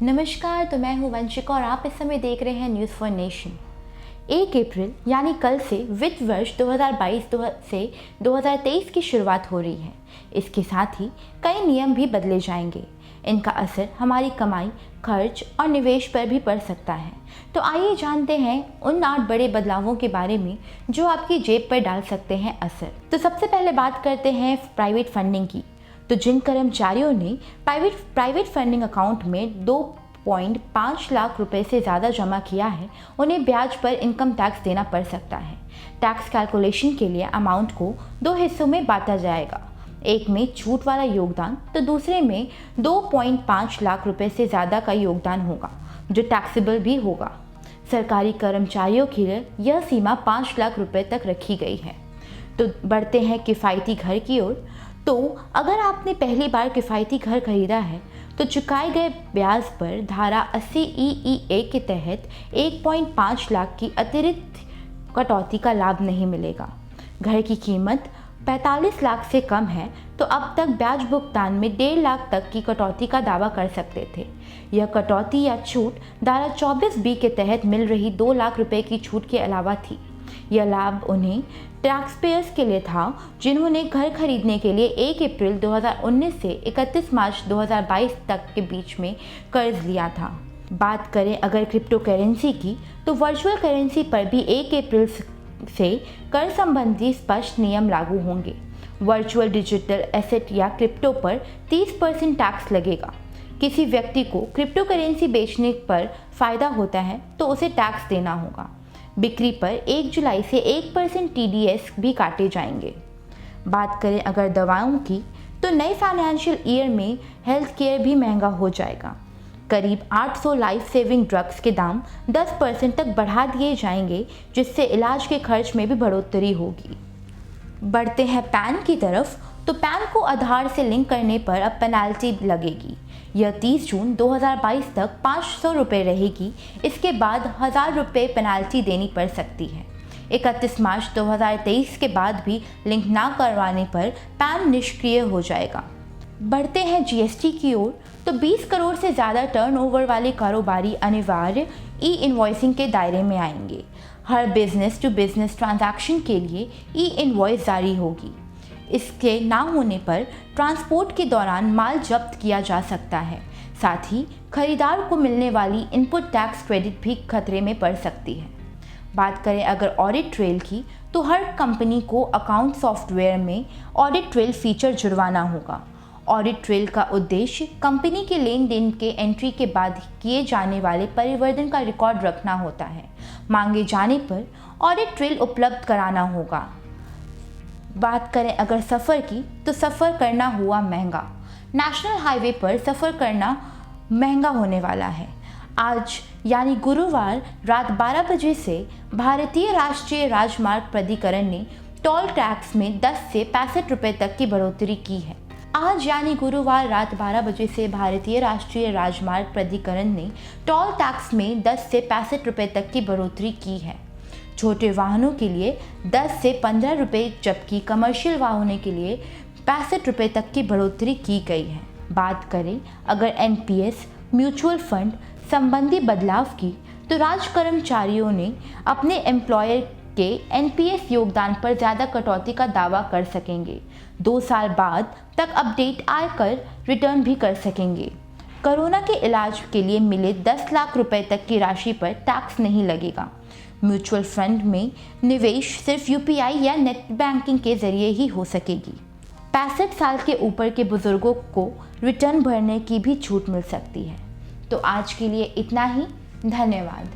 नमस्कार, तो मैं हूं वंशिका और आप इस समय देख रहे हैं न्यूज़ फॉर नेशन। 1 अप्रैल यानी कल से वित्त वर्ष 2022 से 2023 की शुरुआत हो रही है। इसके साथ ही कई नियम भी बदले जाएंगे। इनका असर हमारी कमाई, खर्च और निवेश पर भी पड़ सकता है। तो आइए जानते हैं उन 8 बड़े बदलावों के बारे में जो आपकी जेब पर डाल सकते हैं असर। तो सबसे पहले बात करते हैं प्राइवेट फंडिंग की। तो जिन कर्मचारियों ने प्राइवेट फंडिंग अकाउंट में 2.5 लाख रुपए से ज़्यादा जमा किया है, उन्हें ब्याज पर इनकम टैक्स देना पड़ सकता है। टैक्स कैलकुलेशन के लिए अमाउंट को 2 हिस्सों में बांटा जाएगा, एक में छूट वाला योगदान तो दूसरे में 2.5 लाख रुपए से ज़्यादा का योगदान होगा जो टैक्सेबल भी होगा। सरकारी कर्मचारियों के लिए यह सीमा 5 लाख रुपए तक रखी गई है। तो बढ़ते हैं किफ़ायती घर की ओर। तो अगर आपने पहली बार किफ़ायती घर खरीदा है तो चुकाए गए ब्याज पर धारा 80 EEA के तहत 1.5 लाख की अतिरिक्त कटौती का लाभ नहीं मिलेगा। घर की कीमत 45 लाख से कम है तो अब तक ब्याज भुगतान में 1.5 लाख तक की कटौती का दावा कर सकते थे। यह कटौती या छूट धारा 24B के तहत मिल रही 2 लाख रुपए की छूट के अलावा थी। यह लाभ उन्हें टैक्स पेयर्स के लिए था जिन्होंने घर खरीदने के लिए 1 अप्रैल 2019 से 31 मार्च 2022 तक के बीच में कर्ज लिया था। बात करें अगर क्रिप्टो करेंसी की, तो वर्चुअल करेंसी पर भी 1 अप्रैल से कर संबंधी स्पष्ट नियम लागू होंगे। वर्चुअल डिजिटल एसेट या क्रिप्टो पर 30% टैक्स लगेगा। किसी व्यक्ति को क्रिप्टो करेंसी बेचने पर फ़ायदा होता है तो उसे टैक्स देना होगा। बिक्री पर 1 जुलाई से 1% TDS भी काटे जाएंगे। बात करें अगर दवाओं की, तो नए फाइनेंशियल ईयर में हेल्थ केयर भी महंगा हो जाएगा। करीब 800 लाइफ सेविंग ड्रग्स के दाम 10% तक बढ़ा दिए जाएंगे, जिससे इलाज के खर्च में भी बढ़ोतरी होगी। बढ़ते हैं पैन की तरफ। तो पैन को आधार से लिंक करने पर अब पेनाल्टी लगेगी। यह 30 जून 2022 तक 500 रुपये रहेगी। इसके बाद 1000 रुपये पेनाल्टी देनी पड़ सकती है। 31 मार्च 2023 के बाद भी लिंक ना करवाने पर पैन निष्क्रिय हो जाएगा। बढ़ते हैं GST की ओर। तो 20 करोड़ से ज़्यादा टर्नओवर वाले कारोबारी अनिवार्य ई-इनवॉइसिंग के दायरे में आएंगे। हर बिजनेस टू बिजनेस ट्रांजैक्शन के लिए ई-इनवॉइस जारी होगी। इसके ना होने पर ट्रांसपोर्ट के दौरान माल जब्त किया जा सकता है। साथ ही खरीदार को मिलने वाली इनपुट टैक्स क्रेडिट भी खतरे में पड़ सकती है। बात करें अगर ऑडिट ट्रेल की, तो हर कंपनी को अकाउंट सॉफ्टवेयर में ऑडिट ट्रेल फीचर जुड़वाना होगा। ऑडिट ट्रेल का उद्देश्य कंपनी के लेन देन के एंट्री के बाद किए जाने वाले परिवर्तन का रिकॉर्ड रखना होता है। मांगे जाने पर ऑडिट ट्रेल उपलब्ध कराना होगा। बात करें अगर सफ़र की, तो सफ़र करना हुआ महंगा। नेशनल हाईवे पर सफ़र करना महंगा होने वाला है। आज यानी गुरुवार रात 12 बजे से भारतीय राष्ट्रीय राजमार्ग प्राधिकरण ने टोल टैक्स में 10 से 65 रुपये तक की बढ़ोतरी की है। आज यानी गुरुवार रात 12 बजे से भारतीय राष्ट्रीय राजमार्ग प्राधिकरण ने टोल टैक्स में 10 से 65 रुपये तक की बढ़ोतरी की है। छोटे वाहनों के लिए 10 से 15 रुपये, जबकि कमर्शियल वाहनों के लिए 65 रुपये तक की बढ़ोतरी की गई है। बात करें अगर NPS म्यूचुअल फंड संबंधी बदलाव की, तो राज्य कर्मचारियों ने अपने एम्प्लॉयर के NPS योगदान पर ज़्यादा कटौती का दावा कर सकेंगे। 2 साल बाद तक अपडेट आयकर रिटर्न भी कर सकेंगे। कोरोना के इलाज के लिए मिले 10 लाख रुपए तक की राशि पर टैक्स नहीं लगेगा। म्यूचुअल फंड में निवेश सिर्फ UPI या नेट बैंकिंग के जरिए ही हो सकेगी। 65 साल के ऊपर के बुजुर्गों को रिटर्न भरने की भी छूट मिल सकती है। तो आज के लिए इतना ही। धन्यवाद।